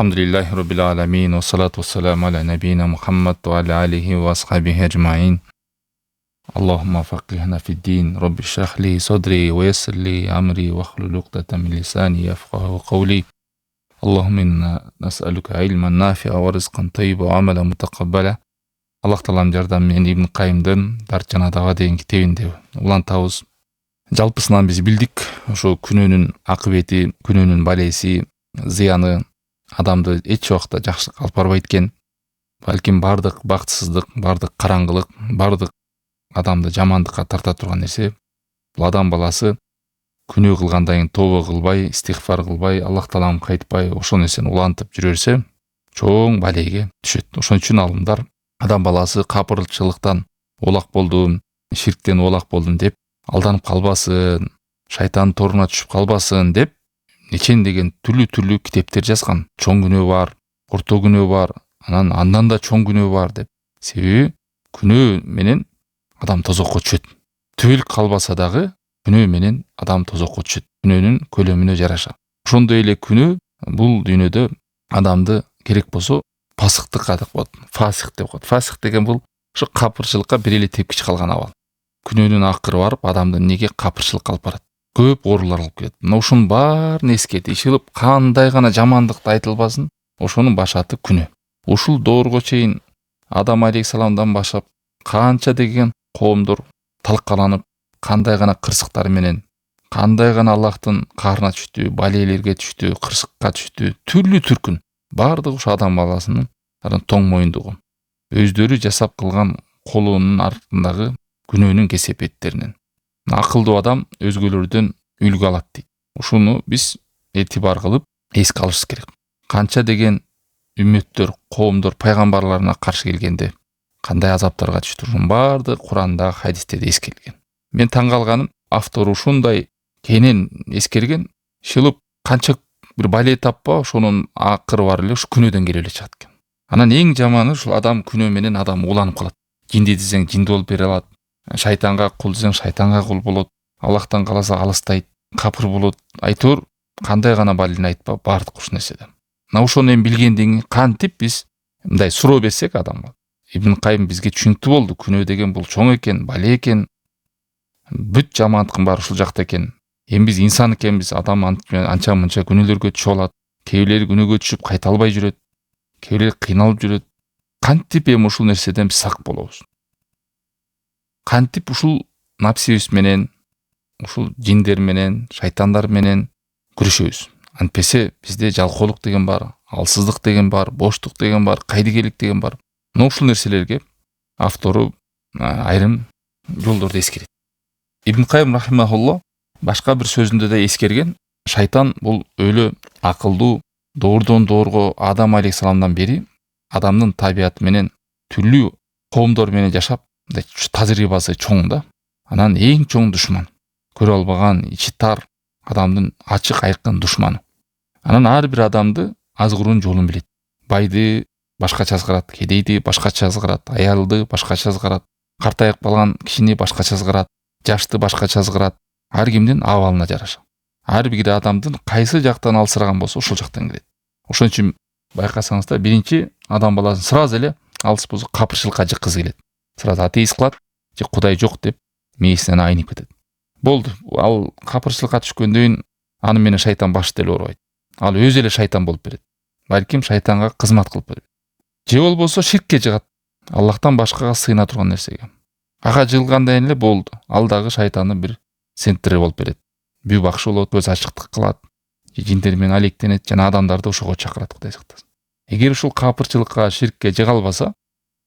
Elhamdülillahi Rabbil Alamin ve salatu ve selamu ala nebiyyina Muhammed ve ala alihi ve ashabihi ecmaîn. Allahumma faqqihna fid din. Rabbi şrah li sadri ve yessir li amri ve hlul uqdeten min lisani yefqahu qawli. Allahumma inna nes'aluke ilmen nafi'a ve rizqan tayyiba ve amelen mutakabbala. Allah Taalam жардамымен Ибн Кайымдын Дарчанадага деген китебинде улантабыз. Жалпысынан биз билдик, ошо күнөөнүн акыбети, күнөөнүн балеси, зыяны адамды эч убакта жакшылыкка алып барбайт экен. Балким бардык бактысыздык, бардык караңгылык, бардык адамды жамандыкка тарта турган нерсе бул адам баласы күнөө кылгандан кийин тобо кылбай, истигфар кылбай, Аллах Тааламды кайтпай, ошол нерсени улантып жүрө берсе, чоң балейге түшөт. Ошон үчүн алымдар адам баласы капырчылыктан олак болдум, ширктен олак болдум деп алданып калбасын, шайтандын торуна түшүп калбасын деп нечен деген түрлүү китептер жазган. Чоң күнөө бар, орто күнөө бар, андан да чоң күнөө бар деп. Себеби күнөө менен адам тозокко түшөт. Түбөл калбаса дагы күнөө менен адам тозокко түшөт. Күнөөнүн көлөмүнө жараша. Ошондой эле күнөө бул дүйнөдө адамды керек болсо пасыктыкка деп коет. Фасик деп коет. Фасик деген бул ушу капырчылыкка бир эле тепкич калган абал. Күнөөнүн акыры барып адамды неге капырчылыкка алып барат. Көп оорулар алып келет. Мына ушунун баарын эскертип ишилип кандай гана жамандыкты айтылбасын, ошонун башаты күнөө. Ушул доорго чейин Адам алейхисаламдан башлап канча деген коомдор талкаланып, кандай гана кырсыктар менен, кандай гана Аллахтын каарына түштү, балейлерге түштү, кырсыкка түштү, түрлүү түркүн бардыгы ушу адам баласынын тоң моюндугу. Өздөрү жасап кылган колунун артындагы күнөөнүн кесепеттеринен. Акылдуу адам өзгөлөрдөн үлгү алат дейт. Ушуну биз этибар кылып эске алышыбыз керек. Канча деген үммөттөр, коомдор пайгамбарларына каршы келгенде кандай азаптарга түштү, ушунун баардыгы Куранда, хадистерде эскерилген. Мен таң калганым, автор ушундай кенен эскерген, шылып канча бир бале таппа, ошонун акыры бар эле ушу күнөөдөн келип эле чыгат экен. Анан эң жаманы ушул адам күнөө менен адам уланып калат. Жинди десең жинди болуп бере алат. Шайтанга кул десең шайтанга кул болот. Аллахтан каласа алыстайт, капыр болот. Айтор кандай гана балени айтпа, бардык ушул нерседе. Мына ошону эми билгенден кийин кантип биз мындай суроо берсек адамга. Ибн Кайым бизге түшүнүктүү болду. Күнөө деген бул чоң экен, бале экен. Бүт жамандыктын баары ушул жакта экен. Эми биз инсан экенбиз, адам анча мынча күнөөлөргө түшүп алат. Кээ бирлери күнөөгө түшүп кайта албай жүрөт. Кээ бирлери кыйналып жүрөт. Кантип эми ушул нерседен биз сак болобуз? Кантип ушул напсибиз менен, ушул жиндер менен, шайтандар менен күрөшөбүз? Антпесе бизде жалкоолук деген бар, алсыздык деген бар, боштук деген бар, кайдыгерлик деген бар. Мына ушул нерселерге автору айрым жолдорду эскерет. Ибн Кайым рахимахуллах башка бир сөзүндө да эскерген, шайтан бул өлө акылдуу, доордон доорго Адам алейхисаламдан бери адамдын табияты менен түрлүү коомдор менен жашап, тажрыйбасы чоң да. Анан эң чоң душман, көрө албаган, ичи тар адамдын ачык айкын душманы. Анан ар бир адамды азгыруунун жолун билет. Байды башкача азгырат, кедейди башкача азгырат, аялды башкача азгырат, картайып калган кишини башкача азгырат, жашты башкача азгырат. Ар кимдин абалына жараша. Ар бир адамдын кайсы жактан алсыраган болсо ошол жактан келет. Ошон үчүн байкасаңыздар, биринчи адам баласын сразу эле алыс болсо капырчылыкка жыккызы келет. Сразу атеист кылат, же Кудай жок деп мээсинен айнып кетет. Болду. Ал капырчылыкка түшкөндөн кийин аны менен шайтан башты эле оорубайт. Ал өзү эле шайтан болуп берет. Балким шайтанга кызмат кылып берет. Же болбосо ширкке жыгат. Аллахтан башкага сыйына турган нерсеге. Ага жылгандан эле болду. Ал дагы шайтандын бир центри болуп берет. Бүү бакшы болот, көз ачыктык кылат, жиндер менен алектенет, жана адамдарды ошого чакырат, Кудай сактасын. Эгер ушул капырчылыкка, ширкке жыга албаса,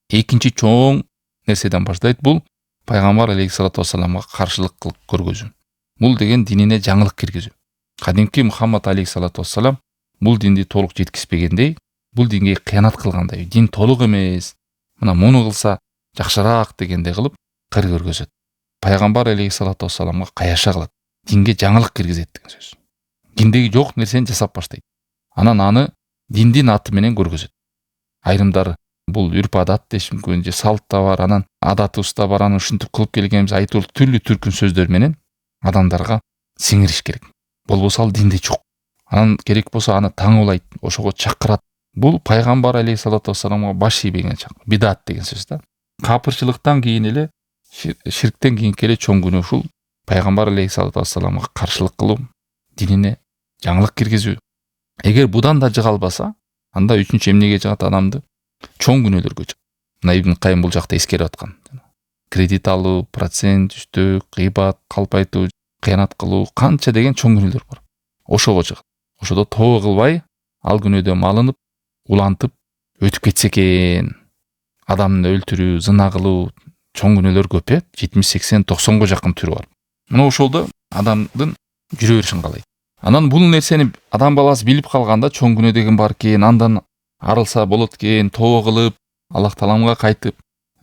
экинчи чоң нерседен баштайт. Бул пайгамбар алейхиссалату вассаламга каршылык кылып көргөзүү. Бул деген динине жаңылык киргизүү. Кадимки Мухаммад алейхиссалату вассалам бул динди толук жеткизбегендей, бул динге кыянат кылгандай, дин толук эмес, мына муну кылса жакшыраак дегендей кылып кыр көргөзөт. Пайгамбар алейхиссалату вассаламга каяша кылат, динге жаңылык киргизет деген сөз. Диндеги жок нерсени жасап баштайт. Анан аны диндин аты менен көргөзөт. Айрымдар бул үрп адат деш мүмкүн, же салт да бар, анан адатыбыз да бар, анан ушинтип кылып келгенбиз айтып түрлүү түркүн сөздөр менен адамдарга сиңириш керек. Болбосо ал динде жок. Анан керек болсо аны таңуулайт, ошого чакырат. Бул пайгамбар алейхиссалату вассаламга баш ийбеген чак. Бидат деген сөз да. Капырчылыктан кийин эле, ширктен кийин эле чоң күнөө ушул пайгамбар алейхиссалату вассаламга каршылык кылуу, динине жаңылык киргизүү. Эгер будан да жыга албаса, анда үчүнчү эмнеге жыгат адамды? Чоң күнөөлөргө жыгат. Мына Ибн Кайым бул жакта эскерип аткан. Кредит алуу, процент, үстөк, гыйбат, калпайтуу, кыянат кылуу, канча деген чоң күнөөлөр бар. Ошого жыгат. Ошодо тобо кылбай, ал күнөөдөн малынып, улантып өтүп кетсе экен. Адамды өлтүрүү, зына кылуу, чоң күнөөлөр көп э, 70-80-90го жакын түрү бар. Мына ошолдо адамдын жүрө беришин каалайт. Анан бул нерсени адам баласы билип калганда, чоң күнөө деген бар экен, андан арылса болот экен, тобо кылып, Аллах Тааламга кайтып,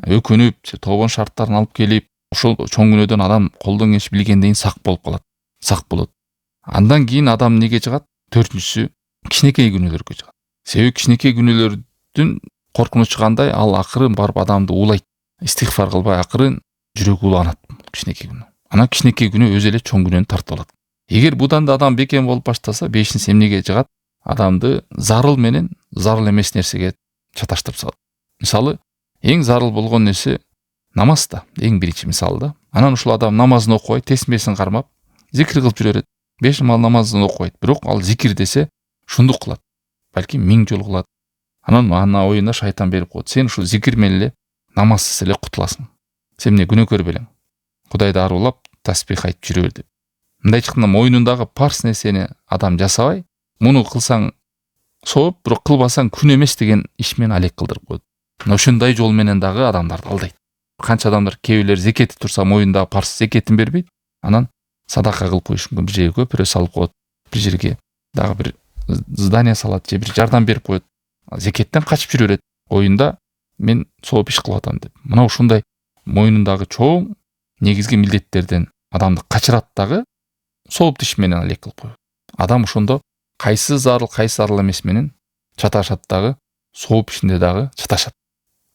өкүнүп, тобонун шарттарын алып келип, ошол чоң күнөөдөн адам колдон келиш билгенден сак болуп калат. Сак болот. Андан кийин адам неге жыгат? Төртүнчүсү кичинекей күнөөлөргө жыгат. Себеби кичинекей күнөөлөрдүн коркунучу кандай? Ал акыры барып адамды уулайт. Истигфар кылбай акыры жүрөгү уланат кичинекей күнөө. Анан кичинекей күнөө өзү эле чоң күнөөнү тартып алат. Эгер будан да адам бекем болуп баштаса, бешинчиси эмнеге жыгат? Адамды зарыл менен зарыл эмес нерсеге чаташтырып салат. Мисалы, эң зарыл болгон нерсе намаз да, эң биринчи мисалы да. Анан ушул адам намазын окубай, тесмесин кармап, зикир кылып жүрөт. 5 мал намазын окубайт, бирок ал зикир десе шундук кылат. Балки 1000 жолу кылат. Анан ана оюнда шайтан берип коет. Сен ушул зикир менен эле намазсыз эле кутуласың. Сен эмне күнөөкөр белең? Кудайды арулап, таспих айтып жүрө бер деп. Мындай чыкканда моюнундагы парс нерсени адам жасабай, муну кылсаң сооп, бирок кылбасаң күн эмес деген иш менен алек кылдырып коет. Мына ошондой жол менен дагы адамдарды алдайт. Канча адамдар кээ зекети турса моюндагы парс зекетин бербейт, анан садака кылып коюш мүмкүн, бир жерге көпүрө салып коет, бир жерге дагы бир здание салат, же бир жардам берип коет. Зекеттен качып жүрө берет. Оюнда мен сооп иш кылып атам деп. Мына ушундай моюнундагы чоң негизги милдеттерден адамды качырат дагы соопту иш менен алек кылып коет. Адам ошондо кайсы зарыл, кайсы зарыл эмес менен чаташат дагы, сооп ишинде дагы чаташат.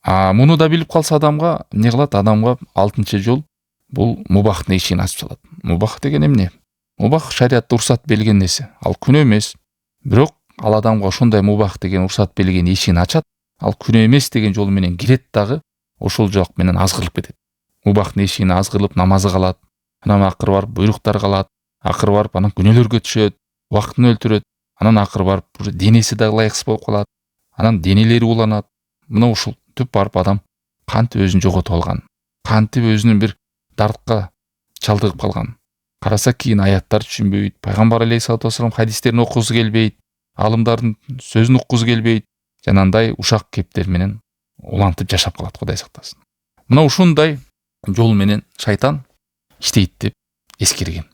Муну да билип калса адамга эмне кылат? Адамга 6-чы жол бул мубах эшигин ачып салат. Мубах деген эмне? Мубах шариатта уруксат берилген нерсе. Ал күнөө эмес. Бирок ал адамга ошондой мубах деген уруксат берилген эшигин ачат. Ал күнөө эмес деген жол менен кирет дагы, ошол жок менен азгырылып кетет. Мубах эшигин азгырылып намазы калат. Анан акыры барып буйруктар калат. Акыры барып анан күнөөлөргө түшөт, убактын өлтүрөт. Анан акыры барып денеси да ылайыксыз болуп калат. Анан денелери уланат. Мына ушул түп барып адам кантип өзүн жоготуп алган, кантип өзүнүн бир дартка чалдыгып калган. Караса кийин аяттар түшүнбөйт, пайгамбар алейхиссалату вассалам хадистерин окугусу келбейт, алымдардын сөзүн уккусу келбейт, жанандай ушак кептер менен улантып жашап калат, Кудай сактасын. Мына ушундай жол менен шайтан иштейт деп эскерген.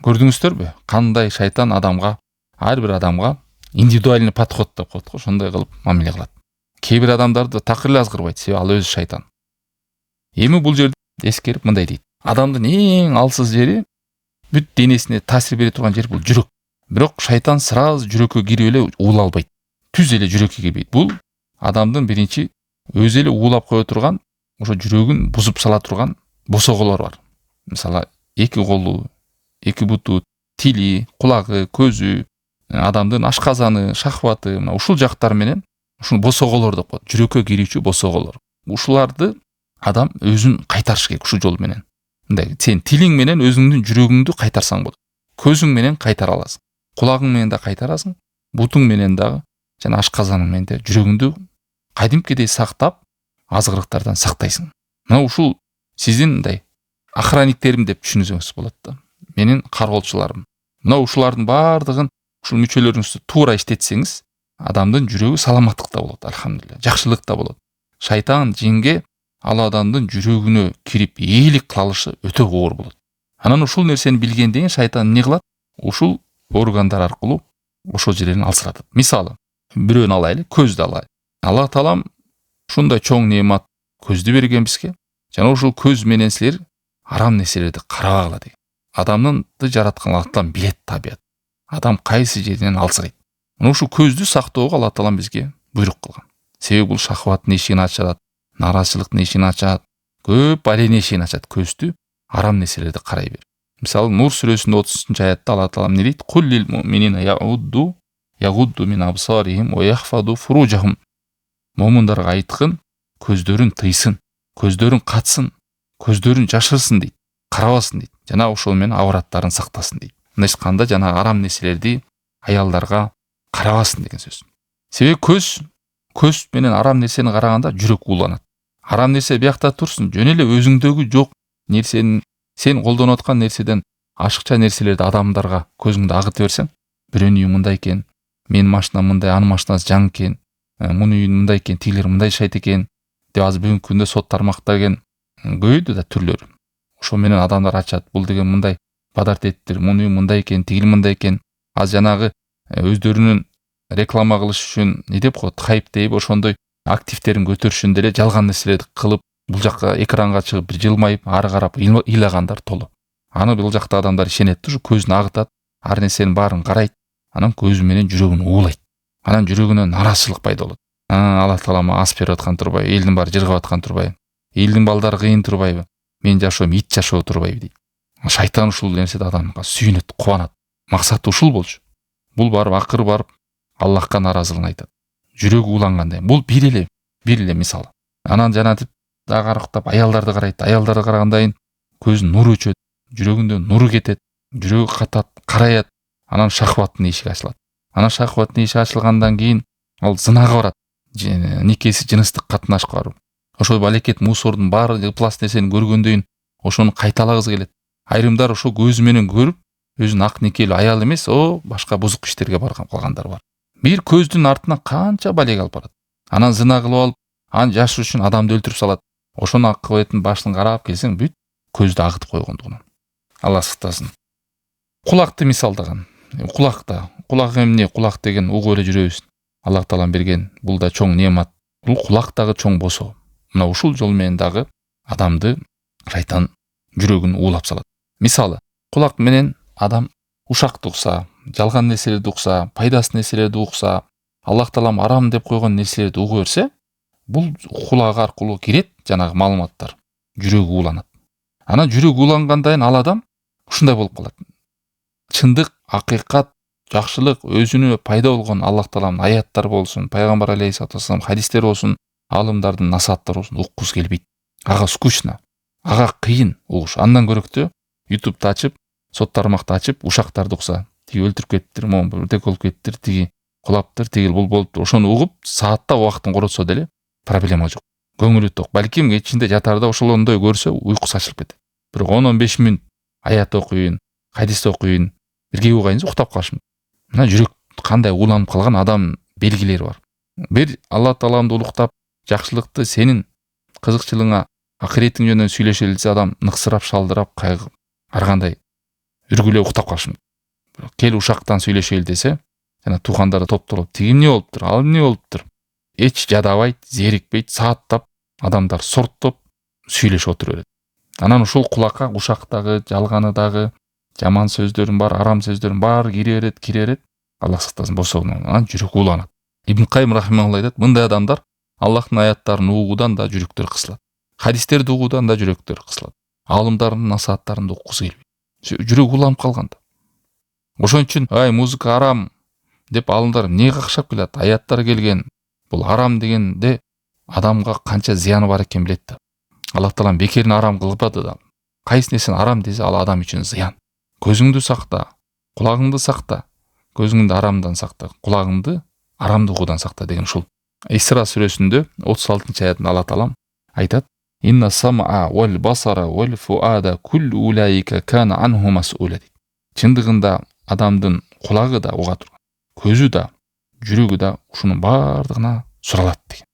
Көрдүңүздөрбү? Кандай шайтан адамга, ар бир адамга индивидуальный подход деп коет го, ошондой кылып мамиле кылат. Кээ бир адамдарды такыр эле азгырбайт, себеби ал өзү шайтан. Эми бул жерде эскерип мындай дейт. Адамдын эң алсыз жери, бүт денесине таасир бере турган жер бул жүрөк. Бирок шайтан сразу жүрөккө кирип эле уулай албайт. Түз эле жүрөккө кирбейт. Бул адамдын биринчи өзү эле уулап кое турган, ошо жүрөгүн бузуп сала турган босоголор бар. Мисалы, эки колу, эки буту, тили, кулагы, көзү, адамдын ашказаны, шахваты, мына ушул жактар менен ушул босоголор деп коет. Жүрөккө кирүүчү босоголор. Ушуларды адам өзүн кайтарыш керек ушул жол менен. Мындай, сен тилиң менен өзүңдүн жүрөгүңдү кайтарсаң болот. Көзүң менен кайтара аласың. Кулагың менен да кайтарасың. Бутуң менен дагы, жана ашказаның менен да жүрөгүңдү кадимкидей сактап, азгырыктардан сактайсың. Мына ушул сиздин мындай охранниктерим деп түшүнсөңүз болот да. Менин кароолчуларым. Мына ушулардын бардыгын ушул мүчөлөрүңүздү туура иштетсеңиз, адамдын жүрөгү саламаттыкта болот, алхамдулилlah, жакшылыкта болот. Шайтан жинге ал адамдын жүрөгүнө кирип ээлик кылышы өтө оор болот. Анан ушул нерсени билгенден кийин шайтан эмне кылат? Ушул органдар аркылуу ошол жерден алсыратат. Мисалы, бирөөнү алайлы, көздү алайлы. Аллах Таалам ушундай чоң неемат көздү берген бизге. Жана ушул көз менен силер арам нерселерди карабагыла деген. Адамды жараткан Аллах Таалам билет табият. Адам кайсы жеринен алсырайт. Мына ушул көздү сактоого Аллах Таалам бизге буйрук кылган. Себеби бул шахваттын эшигин ачат, наразычылыктын эшигин ачат, көп ален эшигин ачат. Көздү арам нерселерди карай бер. Мысалы Нур сүресінің 30 аятта Алла Тағала не дейді? Құл лил муъминина яғудду мин абсарихим ва яхфаду фуружахум. Момындарға айтқын, көздерін тыйсын, көздерін қатсын, көздерін жашырсын дейді, қарабасын дейді. Жаңағы ошолмен авраттарын сақтасын дейді. Мындай айтқанда жаңағы арам нәрселерді аялдарға қарабасын деген сөз. Себебі көз менен арам нәрсені қарағанда жүрек уланады. Арам нәрсе бияқта тұрсын, жөнеле өзіңдегі жоқ нәрсенің, сен қолданып отқан нәрседен ашықша нәрселерді адамдарға көзіңді ағытып берсең, біреудің үйі мындай екен, мен машинам мындай, аны машинасы жаң екен, мұның үйі мындай екен, тегілер мындай шайт екен деп аз бүгінгі күнде сот тармақтар екен көбейді да түрлері. Ошо менен адамдар ачат, бұл деген мындай бадарт еттір, мұның үйі мындай екен, тегіл мындай екен. Аз жанағы өздерінің реклама қылыш үшін не деп қойды, хайп дейіп ошондой активтерін көтөрүш үшін деле жалған нәрселерді қылып, бұл жаққа экранға шығып бір жылмайып, ары қарап илағандар толы. Аны бұл жақта адамдар ішенеді, көзін ағытады, ар нәрсенің барын қарайды, анан көзі менен жүрегін улайды. Анан жүрегінен наразылық пайда болады. Алла Тағала ас беріп жатқан турбайбы, елдің бары жырғап жатқан турбайбы, елдің балдары қиын турбайбы, мен жашоом, ит жашоо турбайбы дейді. Шайтан ушул нерседе адамға сүйінеді, қуанады. Мақсаты ушул болчу. Бұл барып ақыры барып Аллахқа наразылығын айтады. Жүрегі уланғандай. Бұл бир эле мисалы. Анан жанатып дагы арықтап аялдарды қарайды. Аялдарды қарағандайын көзүн нуру өчөт, жүрөгүндө нуру кетет, жүрөгү катат, караят. Анан шахваттын эшиги ачылат. Анан шахваттын эшиги ачылгандан кийин ал зынага барат. Никеси жыныстык катнашка барып. Ошол балекет мусордун баары ыплас нерсени көргөндөн ошону кайталагысы келет. Айрымдар ошо көзү менен көрүп, өзүнүн ак никелүү аял эмес, башка бузук иштерге барган калгандар бар. Бир көздүн артынан канча балег алып барат. Анан зына кылып алып, аны жашыр үчүн адамды өлтүрүп салат. Ошонун акыбетін башын карап келсең, бүт көздү агытып койгондугунан. Алла сактасын. Кулакты мисалдаган. Кулак эмне? Кулак деген угуп эле жүрөбүз. Аллах Таала берген, бул да чоң неамат. Бул кулак дагы чоң босоо. Мына ушул жол менен дагы адамды шайтан жүрөгүн уулап салат. Мисалы, кулак менен адам ушакты укса, жалган нерселерди укса, пайдасыз нерселерди укса, Аллах Таалам арам деп койгон нерселерди угуп берсе, бул кулак аркылуу кирет жанагы маалыматтар. Жүрөгү ууланат. Анан жүрөк уулангандайын ал адам ушундай болуп калат. Чындык, акыйкат, жакшылык өзүнө пайда болгон Аллах Тааланын аяттары болсун, пайгамбар алейхиссалату вассалам хадистер болсун, алымдардын насааттары болсун, уккусу келбейт. Ага скучно, ага кыйын угуш. Андан көрөктө YouTube'ду ачып, сот тармакты ачып, ушактарды укса, тиги өлтүрүп кеттир, могу бирдек болуп кеттир, тиги кулаптыр, тиги бул болуптур. Ошону угуп, саатта убактын коротсо деле проблема жок. Көңүлү ток. Балким ичинде жатарда ошолондой көрсө уйкусу ачылып кетет. Бирок 10-15 мүнөт аят окуйын, хадис окуйын, бирге угайынса уктап калышым. Мына жүрөк кандай ууланып калган адам белгилери бар. Бир Алла Тааламды улуктап, жакшылыкты сенин кызыкчылыгыңа, акыретиң жөнүндө сүйлөшөлүсө адам ныксырап, шалдырап, кайгып, ар кандай үргүлөп уктап калышым. Кел ушактан сүйлөшөлү десе, жана туугандары топтолуп, тиги эмне болуптур, ал эмне болуптур? Эч жадабайт, зерикпейт, сааттап адамдар сорттоп сүйлөшүп отура берет. Анан ушул кулакка ушактагы, жалганы дагы, жаман сөздөрүн бар, арам сөздөрүн бар кире берет. Аллах сактасын босогунан. Анан жүрөк ууланат. Ибн Кайым рахимахулла айтат, мындай адамдар Аллахтын аяттарын угуудан да жүрөктөр кысылат. Хадистерди угуудан да жүрөктөр кысылат. Алымдардын насааттарын уккусу келбейт. Жүрөк ууланып калганда. Ошон үчүн музыка арам деп алымдар эмне какшап келет? Аяттар келген. Бул арам дегенде адамга канча зыяны бар экен билет да. Аллах Таалам бекерин арам кылбады да. Кайсы нерсени арам десе, ал адам үчүн зыян. Көзүңдү сакта, кулагыңды сакта. Көзүңдү арамдан сакта, кулагыңды арамды угуудан сакта деген ушул. Исра сүрөсүндө 36-аятында Алла Таалам айтат: "Инна сам'a вал басара вал фуада куллу улайка кана анху мас'ула." Чындыгында адамдын кулагы да уга турган, көзү да, жүрөгү да ушунун бардыгына суралат деген.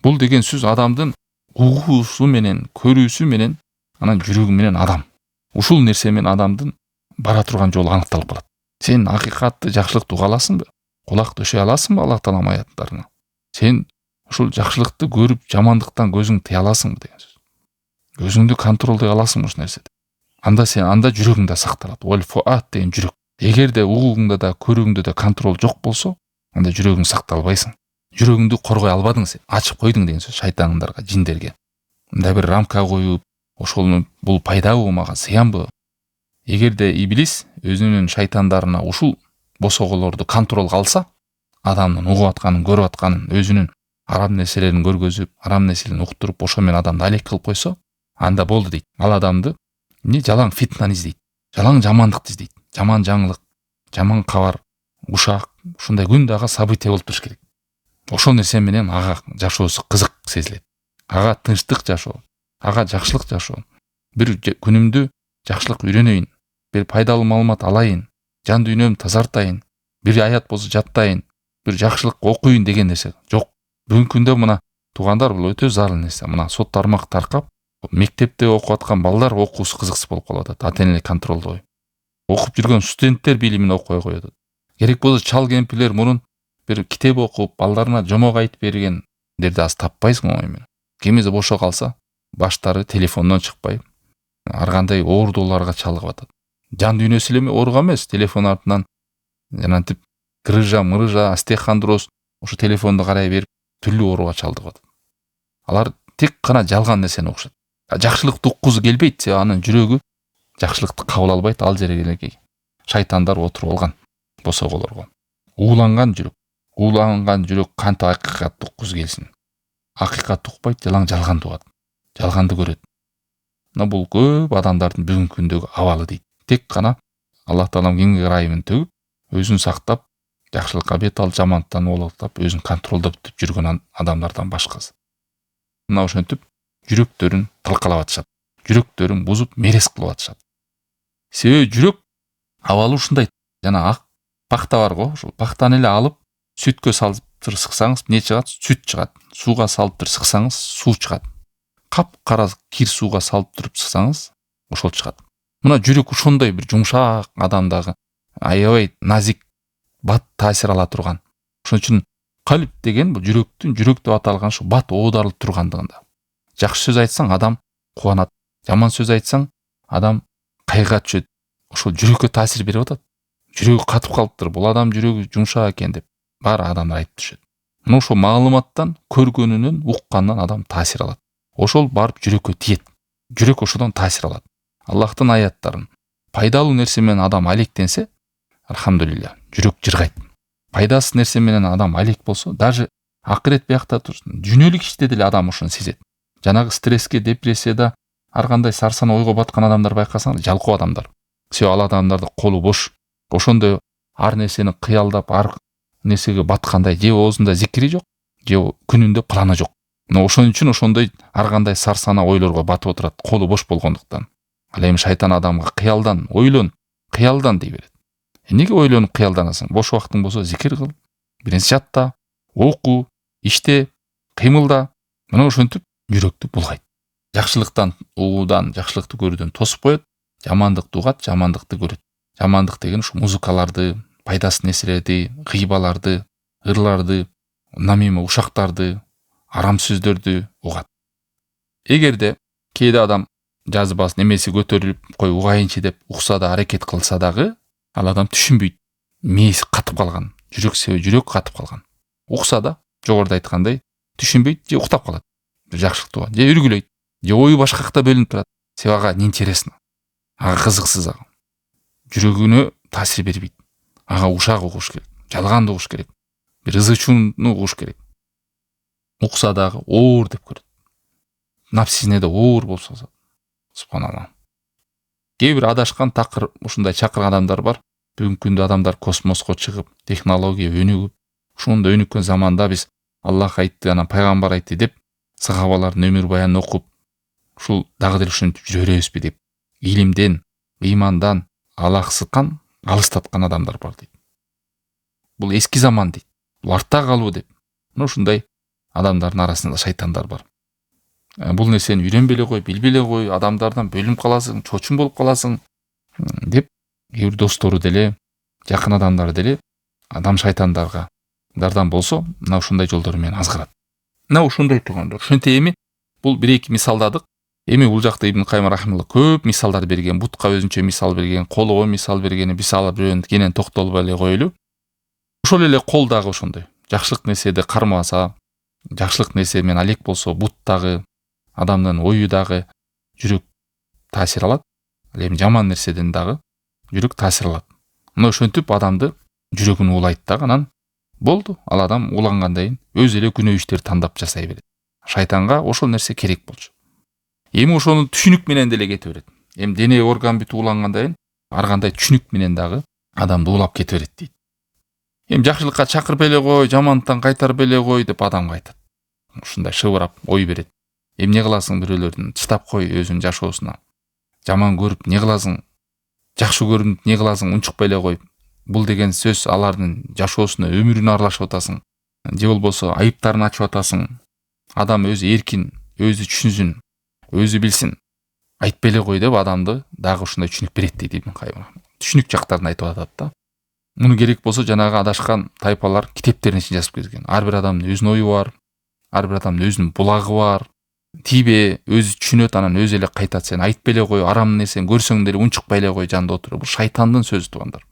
Бул деген сөз адамдын угуусу менен, көрүүсү менен, анан жүрөгү менен адам. Ушул нерсе менен адамдын бара турган жолу аныкталып калат. Сен акыйкатты, жакшылыкты уга аласыңбы? Кулакты өшөй аласыңбы Аллах Таалам аяттарына? Сен ушул жакшылыкты көрүп, жамандыктан көзүңдү тыя аласыңбы деген сөз. Көзүңдү контролдой аласыңбы ушул нерседе? Анда жүрөгүң да сакталат. Вал фуат деген жүрөк. Эгерде угууңда да, көрүүңдө да контрол жок болсо, анда жүрөгүң сакталбайсың. Жүрөгүңдү коргой албадың сен, ачып койдуң деген сөз шайтандарга, жиндерге. Мындай бир рамка коюп, ошону бул пайдабы, мага зыянбы? Эгерде иблис өзүнүн шайтандарына ушул босоголорду контролго алса, адамдын угуп атканын, көрүп атканын, өзүнүн арам нерселерин көргөзүп, арам нерселерин уктуруп, ошо менен адамды алек кылып койсо, анда болду дейт. Ал адамды жалаң фитнаны издейт, жалаң жамандыкты издейт, жаман жаңылык, жаман кабар, ушак, ушундай күндө ага события болуп туруш керек. Ошол нерсе менен ага жашоосу кызык сезилет. Ага тынчтык жашоо, ага жакшылык жашоо. Бир күнүмдү жакшылык үйрөнөйүн, бир пайдалуу маалымат алайын, жан дүйнөмдү тазартайын, бир аят болсо жаттайын, бир жакшылык окуйын деген нерсе жок. Бүгүнкү күндө мына туугандар, бул өтө зарыл нерсе. Мына сот тармак таркап, мектепте окуп аткан балдар окуусу кызыксыз болуп калып атат. Ата-эне контролдой. Окуп жүргөн студенттер билимин окуй коюп атат. Керек болсо чал кемпирлер мурун бир китеп окуп, балдарына жомок айтып бергендерди аз таппайсың оңой менен. Кимизи бошо калса, баштары телефондон чыкпай, ар кандай оордууларга чалыгып атат. Жан дүйнөсү эле ооруга эмес, телефон артынан жанантип грыжа, остеохондроз, ошо телефонду карай берип түрлүү ооруга чалдыгып атат. Алар тек гана жалган нерсени окушат. Жакшылыкты уккузу келбейт, себеби анын жүрөгү жакшылыкты кабыл албайт. Ал жерге шайтандар отуруп алган босоголорго. Ууланган жүрөк кантип акыйкатты уккузу келсин. Акыйкатты укпайт, жалганды угат, жалганды көрөт. Мына бул көп адамдардын бүгүнкү күндөгү абалы дейт. Тек гана Аллах Таалам кеңге ырайымын төгүп, өзүн сактап, жакшылыкка бет алып, жамандыктан оолоктап, өзүн контролдоп жүргөн адамдардан башкасы. Мына ошентип жүрөктөрүн талкалап атышат. Жүрөктөрүн бузуп, мерез кылып атышат. Себеби жүрөк абалы ушундай. Жана ак пахта бар го, ошол пахтаны эле алып, сүткө салып сыксаңыз, не чыгат? Сүт чыгат. Сууга салып сыксаңыз, суу чыгат. Кап-кара кир сууга салып туруп сыксаңыз, ошол чыгат. Мына жүрөк ошондой бир жумшак адамдагы, аябай назик, бат таасир ала турган. Ошон үчүн калп деген бул жүрөктүн, жүрөк деп аталган ушу бат оодарылып тургандыгында. Жакшы сөз айтсаң, адам кубанат. Жаман сөз айтсаң, адам кайгыга түшөт. Ошол жүрөккө таасир берип атат. Жүрөгү катып калыптыр, бул адам жүрөгү жумшак экен деп баары адамдар айтып түшөт. Мына ошол маалыматтан, көргөнүнөн, уккандан адам таасир алат. Ошол барып жүрөккө тиет. Жүрөк ошодон таасир алат. Аллахтын аяттарын, пайдалуу нерсе менен адам алектенсе, алхамдулилля, жүрөк жыргайт. Пайдасыз нерсе менен адам алек болсо, даже акырет биякта турсын, дүйнөлүк иште деле адам ошону сезет. Жанагы стресске, депрессияда ар кандай сарсана ойго баткан адамдар байкасаң, жалкоо адамдар. Себеби ал адамдарды колу бош. Ошондой ар нерсени кыялдап, ар нерсеге баткандай, же оозунда зикири жок, же күнүндө планы жок. Но ошон үчүн ошондой ар кандай сарсана ойлорго батып отурат, колу бош болгондуктан. Ал эми шайтан адамга кыялдан, ойлон, кыялдан дей берет. Эмнеге ойлонуп кыялданасың? Бош убактың болсо зикир кыл, бир нерсе жатта, оку, иште, кыймылда. Мына ошентип жүрөктү булгайт. Жакшылыктан угуудан, жакшылыкты көрүүдөн тосуп коет, жамандыкты угат, жамандыкты көрөт. Жамандык деген ушу музыкаларды, пайдасыз нерселерди, гыйбаларды, ырларды, намиме ушактарды, арам сөздөрдү угат. Эгерде кээде адам жазбасын эмеси көтөрүлүп, кой угайынчы деп укса да, аракет кылса дагы, ал адам түшүнбөйт. Мээси катып калган, жүрөк катып калган. Укса да, жогоруда айткандай, түшүнбөйт же уктап калат. Жакшылыкты угат, же үргүлөйт, же ою башка жакта бөлүнүп турат. Себеби ага неинтересно. Ага кызыксыз ага. Жүрөгүнө таасир бербейт. Ага ушак угуш керек, жалганды угуш керек, бир ызы-чууну угуш керек. Укса дагы оор деп көрөт. Напсисине да оор болсо, субханалла. Кээ бир адашкан такыр ушундай чакырган адамдар бар. Бүгүнкү күндө адамдар космоско чыгып, технология өнүгүп, ушундай өнүккөн заманда биз Аллах айтты, анан пайгамбар айтты деп сахабалардын өмүр баянын окуп, ушул дагы деле ушинтип жүрө беребизби деп, илимден, ыймандан алаксыткан, алыстаткан адамдар бар дейт. Бул эски заман дейт. Бул артта калуу деп. Мына ушундай адамдардын арасында шайтандар бар. Бул нерсени үйрөнбөй эле кой, билбей эле кой, адамдардан бөлүнүп каласың, чочун болуп каласың деп кээ бир достору деле, жакын адамдары деле адам шайтандарга дардан болсо, мына ушундай жолдор менен азгырат. Мына ушундай туугандар. Ошентип эми бул бир-эки мисалдадык. Эми бул жакта Ибн Кайым рахималла көп мисалдар берген, бутка өзүнчө мисал берген, колго мисал берген, мисалы бирөөнү кенен токтолуп эле коелу. Ошол эле кол дагы ошондой. Жакшылык нерседи кармаса, жакшылык нерсе менен алек болсо, бут дагы, адамдын ою дагы, жүрөк таасир алат. эми жаман нерседен дагы жүрөк таасир алат. Мына ошентип адамды жүрөгүн уулайт дагы, анан болду. Ал адам уулангандан кийин өз эле күнөө иштерди тандап жасай берет. Шайтанга ошол нерсе керек болчу. Эми ошону түшүнүк менен деле кете берет. Эми дене орган бүт уулангандан кийин ар кандай түшүнүк менен дагы адамды уулап кете берет дейт. Эми жакшылыкка чакырып эле кой, жамандыктан кайтарып эле кой деп адамга айтат. Ушундай шыбырап ой берет. Эми эмне кыласың бирөөлөрдүн чыдап кой өзүнүн жашоосуна. Жаман көрүп эмне кыласың? Жакшы көрүп эмне кыласың? Унчукпай эле кой. Бул деген сөз алардын жашоосуна, өмүрүнө аралашып атасың. Же болбосо айыптарын ачып атасың. Адам өзү эркин, өзү түшүнсүн, өзү билсин. Айтпай эле кой деп адамды дагы ушундай түшүнүк берет дейт Ибн Кайым. Түшүнүк жактарын айтып атат да. Муну керек болсо жанагы адашкан тайпалар китептерин ичине жазып кеткен. Ар бир адамдын өзүнүн ою бар, ар бир адамдын өзүнүн булагы бар. Тибе өзү түшүнөт, анан өзү эле кайтат. Сен айтпай эле кой, арам нерсени көрсөң деле унчукпай эле кой жанында отуруп. Бул шайтандын сөзү туугандар.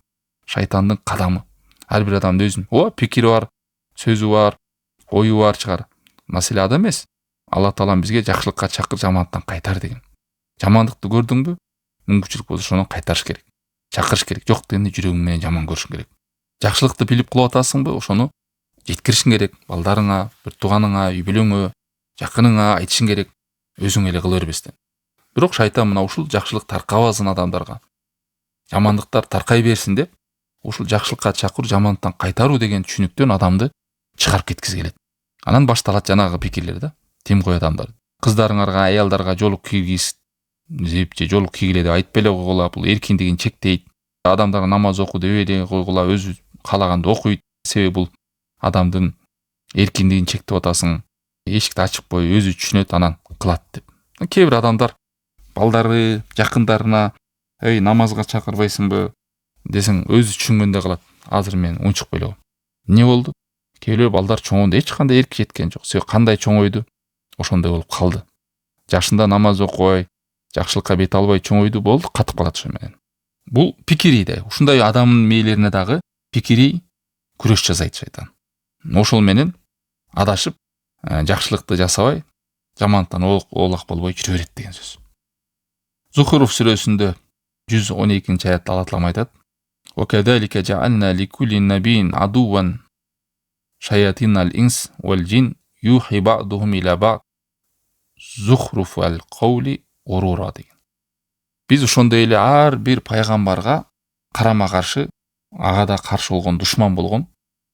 Шайтандын кадамы. Ар бир адамдын өзүнүн пикири бар, сөзү бар, ою бар чыгар. Маселе ада эмес. Алла Таалам бизге жакшылыкка чакыр, жамандыктан кайтар деген. Жамандыкты көрдүңбү? Мүмкүнчүлүк болсо ошону кайтарыш керек. Чакырыш керек. Жок дегенде жүрөгүң менен жаман көрүшүң керек. Жакшылыкты билип кылып атасыңбы? Ошону жеткиришиң керек. Балдарыңа, бир тууганыңа, үй бүлөңө, жакыныңа айтышың керек. Өзүң эле кыла бербестен. Бирок шайтан мына ушул жакшылык таркабасын адамдарга. Жамандыктар таркай берсин деп, ушул жакшылыкка чакыруу, жамандыктан кайтаруу деген түшүнүктөн адамды чыгарып кеткизи келет. Анан башталат жанагы пикирлер да. Тем кой адамдар. Кыздарыңарга, аялдарга жолук кийгиз же жолук кийгиле деп айтпай эле койгула, бул эркиндигин чектейт. Адамдарга намаз оку деп эле койгула, өзү каалаганды окуйт. Себеби бул адамдын эркиндигин чектеп атасың. Эшикти ачып кой, өзү түшүнөт, анан кылат деп. Кээ бир адамдар балдары, жакындарына намазга чакырбайсыңбы десең, өзү түшүнгөндө кылат. Азыр мен унчукпай эле. Эмне болду? Кээ бир балдар чоңондо эч кандай эрк жеткен жок. Себеби кандай чоңойду? Ошондой болуп калды. Жашында намаз окубай, жакшылыкка бет албай чоңойду, болду, катып калат ошо менен. Бул пикири да. Ушундай адамдын мээлерине дагы пикири күрөш жасайт шайтан. Ошол менен адашып, жакшылыкты жасабай, жамандыктан оолак болбой жүрө берет деген сөз. Зухруф сүрөсүндө 112-нчи аятта Алла Таалам айтат: "Ва кадалика жаална ликулли набийин адуан шаятинал инс вал джин юхи ба'духум иля ба'д зухруфал каули урура" деген. Биз ошондой эле ар бир пайгамбарга карама каршы, ага да каршы болгон, душман болгон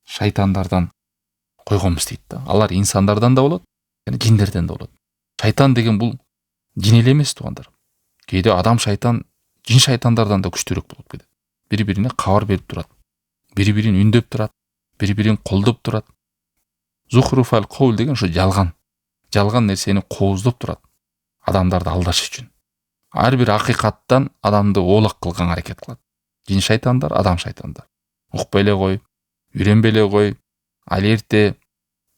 шайтандардан койгонбуз дейт да. Алар инсандардан да болот, жана жиндерден да болот. Шайтан деген бул жин эле эмес туугандар. Кээде адам шайтан, жин шайтандардан да күчтүүрөөк болуп кетет. Бири-бирине кабар берип турат. Бири-бирин үндөп турат. Бири-бирин колдоп турат. Зухруфал каул деген ошо жалган нерсени кооздоп турат. Адамдарды алдаш үчүн. Ар бир акыйкаттан адамды оолак кылганга аракет кылат. Жин шайтандар, адам шайтандар. Укпай эле кой, үйрөнбөй эле кой, али эрте,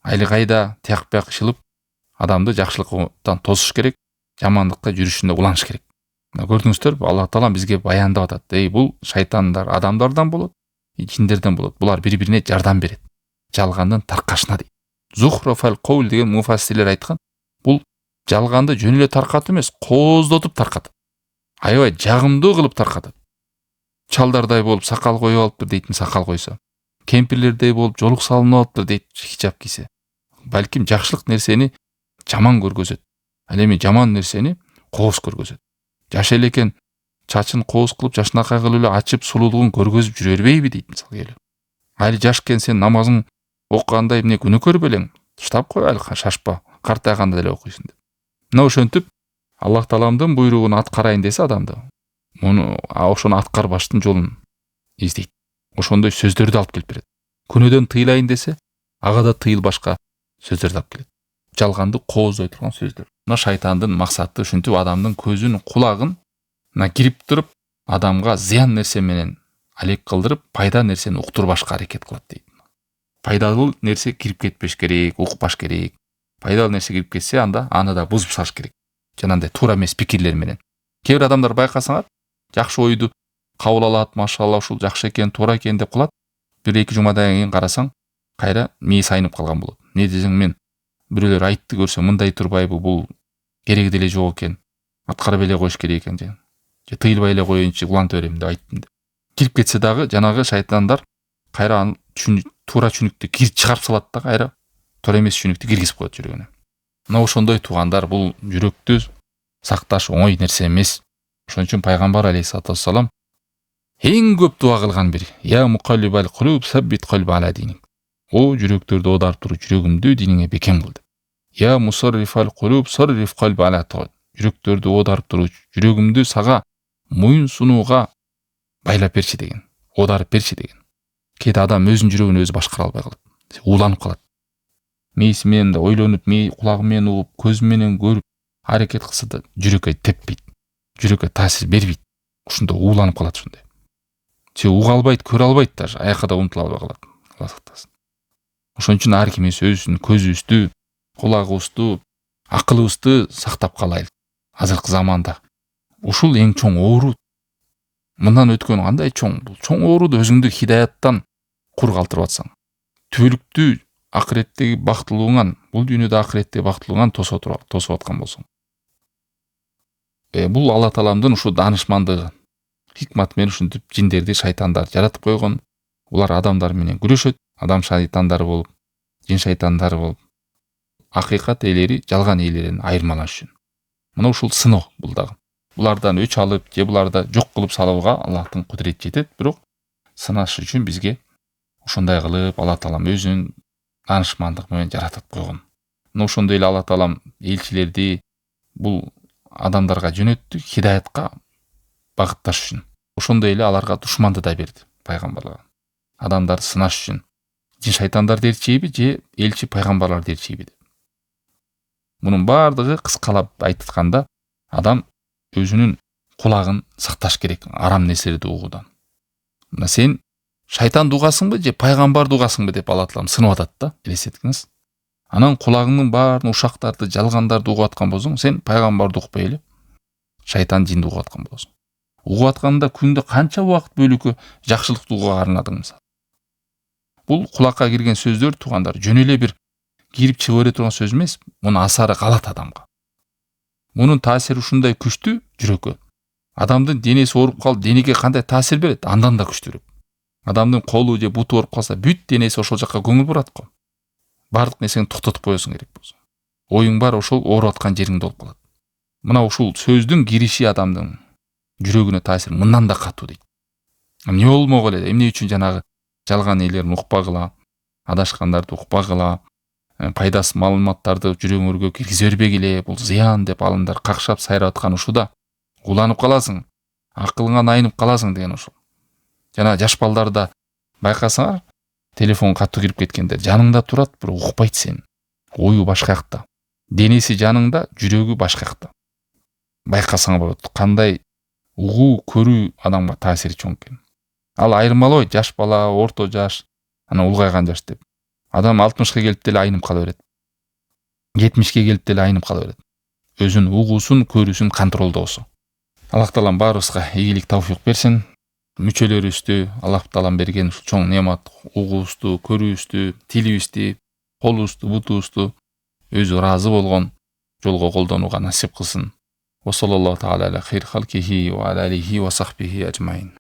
али кайда тияк бияк ишылып, адамды жакшылыктан тосуш керек, жамандыкка жүрүшүндө уланыш керек. Көрдүңүздөрбү, Алла Таалам бизге баяндап атат. Бул шайтандар адамдардан болот, жиндерден болот. Булар бири-бирине жардам берет. Жалгандын таркашына дейт. Зухруфал каул деген муфассирлер айткан, бул жалганды жөн эле таркатып эмес, кооздотуп таркатат. Аябай жагымдуу кылып таркатат. Чалдардай болуп сакал коюп алыптыр дейт, сакал койсо. Кемпирлердей болуп жолук салынып алыптыр дейт, хижап кийсе. Балким жакшылык нерсени жаман көргөзөт. Ал эми жаман нерсени кооз көргөзөт. Жаш эле экен, чачын кооз кылып, жашынакай кылып эле ачып, сулуулугун көргөзүп жүрө бербейби дейт мисалы келип. Али жаш экен, сен намазың окуганда эмне күнөө көрүп элең? Туштап кой, али шашпа, картайганда деле окуйсуң деп. Мына ошентип Аллах Тааламдын буйругун аткарайын десе адамды, муну ошону аткарбаштын жолун издейт. Ошондой сөздөрдү алып келип берет. Күнөөдөн тыйылайын десе, ага да тыйылбашка сөздөрдү алып келет. Жалганды кооздой турган сөздөр. Мына шайтандын максаты ушинтип адамдын көзүн, кулагын кирип туруп, адамга зыян нерсе менен алек кылдырып, пайда нерсени уктурбашка аракет кылат дейт. Пайдалуу нерсе кирип кетпеш керек, укпаш керек. Пайдалуу нерсе кирип кетсе, аны да бузуп салыш керек. Жанагындай туура эмес пикирлер менен. Кээ бир адамдар байкасаңар, жакшы ойду кабыл алат, машалла, ушул жакшы экен, туура экен деп кылат. Бир-эки жумадан кийин карасаң, кайра мээси айнып калган болот. Не десең, мен бирөөлөр айтты көрсөм, мындай турбайбы, бул кереги деле жок экен. Аткарып эле коюш керек экен. тыйылбай эле коеюнчу улантып берем деп айттым. Кирип кетсе дагы жанагы шайтандар кайра аны туура чүнүктү кирип чыгарып салат да, кайра туура эмес чүнүктү киргизип коет жүрөгүнө. Мына ошондой туугандар, бул жүрөктү сакташ оңой нерсе эмес. Ошон үчүн пайгамбар алейхиссалату вассалам эң көп дуа кылган бири: Я мукаллибал кулуб саббит калби ала диник. О жүрөктөрдү оодарып туруу жүрөгүмдү диниңе бекем кыл деп. Я мусаррифал кулуб сарриф калби ала таат. Жүрөктөрдү оодарып туруу жүрөгүмдү сага моюн сунууга байлап берчи деген, оодарып берчи деген. Кээде адам өзүнүн жүрөгүн өзү башкара албай калат, ууланып калат. Мээси менен да ойлонуп, кулагы менен угуп, көзү менен көрүп аракет кылса да жүрөккө теппейт, жүрөккө таасир бербейт. Ушунда ууланып калат ушундай. Уга албайт, көрө албайт, даже аякка да умтула албай калат. Алла сактасын. Ошон үчүн ар кимибиз өзүбүздүн көзүбүздү, кулагыбызды, акылыбызды сактап калайлы. Азыркы заманда ушул эң чоң оору. Мындан өткөн кандай чоң? Бул чоң ооруду өзүңдү хидаяттан кур калтырып атсаң, түбөлүктүү акыреттеги бактылууңан, бул дүйнөдө акыреттеги бактылууңан тосуп аткан болсоң. Бул Алла Тааламдын ушу данышмандыгы, хикмат менен ушинтип жиндерди, шайтандарды жаратып койгон. Улар адамдар менен күрөшөт, адам шайтандары болуп, жин шайтандары болуп, акыйкат ээлери жалган ээлерден айырмалаш үчүн. Мына ушул сыноо бул дагы. Булардан өч алып, же буларды жок кылып салууга Аллахтын кудурети жетет, бирок сынаш үчүн бизге ошондой кылып Алла Таалам өзүнүн данышмандыгы менен жаратып койгон. Мына ошондой эле Алла Таалам элчилерди бул адамдарга жөнөттү, хидаятка багытташ үчүн. Ошондой эле аларга душманды да берди, пайгамбарларга. Адамдарды сынаш үчүн. Жин шайтандар дерчейби, же элчи пайгамбарлар дерчейби деп. Мунун бардыгы кыскалап айтканда, адам өзүнүн кулагын сакташ керек арам нерселерди угуудан. Мына сен шайтанды угасыңбы, же пайгамбарды угасыңбы деп Алла Таалам сынап атат да, элестетиңиз. Анан кулагыңдын баарын ушактарды, жалгандарды угуп аткан болсоң, сен пайгамбарды укпай эле шайтан жинди угуп аткан болосуң. Угуп атканда күндө канча убакыт бөлүккө жакшылыктуу угууга арнадың мисалы. Бул кулакка кирген сөздөр, туугандар, жөн эле бир кирип чыгып бере турган сөз эмес, мунун асары калат адамга. Мунун таасири ушундай күчтүү жүрөккө. Адамдын денеси ооруп калып, денеге кандай таасир берет? Андан да күчтүүрөөк. Адамдын колу же буту ооруп калса, бүт денеси ошол жакка көңүл бурат го. Бардык нерсени токтотуп коесуң керек болсо. Оюң баары ошол ооруп аткан жериңде болуп калат. Мына ушул сөздүн кириши адамдын жүрөгүнө таасир мындан да катуу дейт. Эмне болмогу эле, эмне үчүн жанагы жалган ээлерин укпагыла, адашкандарды укпагыла, пайдасыз маалыматтарды жүрөгүңөргө киргизе бербегиле, бул зыян деп алымдар какшап сайрап аткан ушуда уланып каласың, акылыңан айнып каласың деген ошол. Жана жаш балдарда байкасаңар, телефон катуу кирип кеткенде жаныңда турат, бирок укпайт сен. Ою башка жакта. Денеси жаныңда, жүрөгү башка жакта. Байкасаң болот, кандай угуу, көрүү адамга таасири чоң экен. Ал айырмалабайт жаш бала, орто жаш, анан улгайган жаш деп. Адам 60ка келип деле айнып кала берет. 70ке келип деле айнып кала берет. Өзүнүн угуусун, көрүүсүн контролдосо. Аллах Таалам баарыбызга ийгилик тавфик берсин. Мүчөлөрүбүздү, Аллах Таалам берген ушул чоң неамат, угуубузду, көрүүбүздү, тилибизди, колубузду, бутубузду өзү ыраазы болгон жолго колдонууга насип кылсын. Wa sallallahu ta'ala ala khair khalqihi wa ala alihi wa sahbihi ajma'in.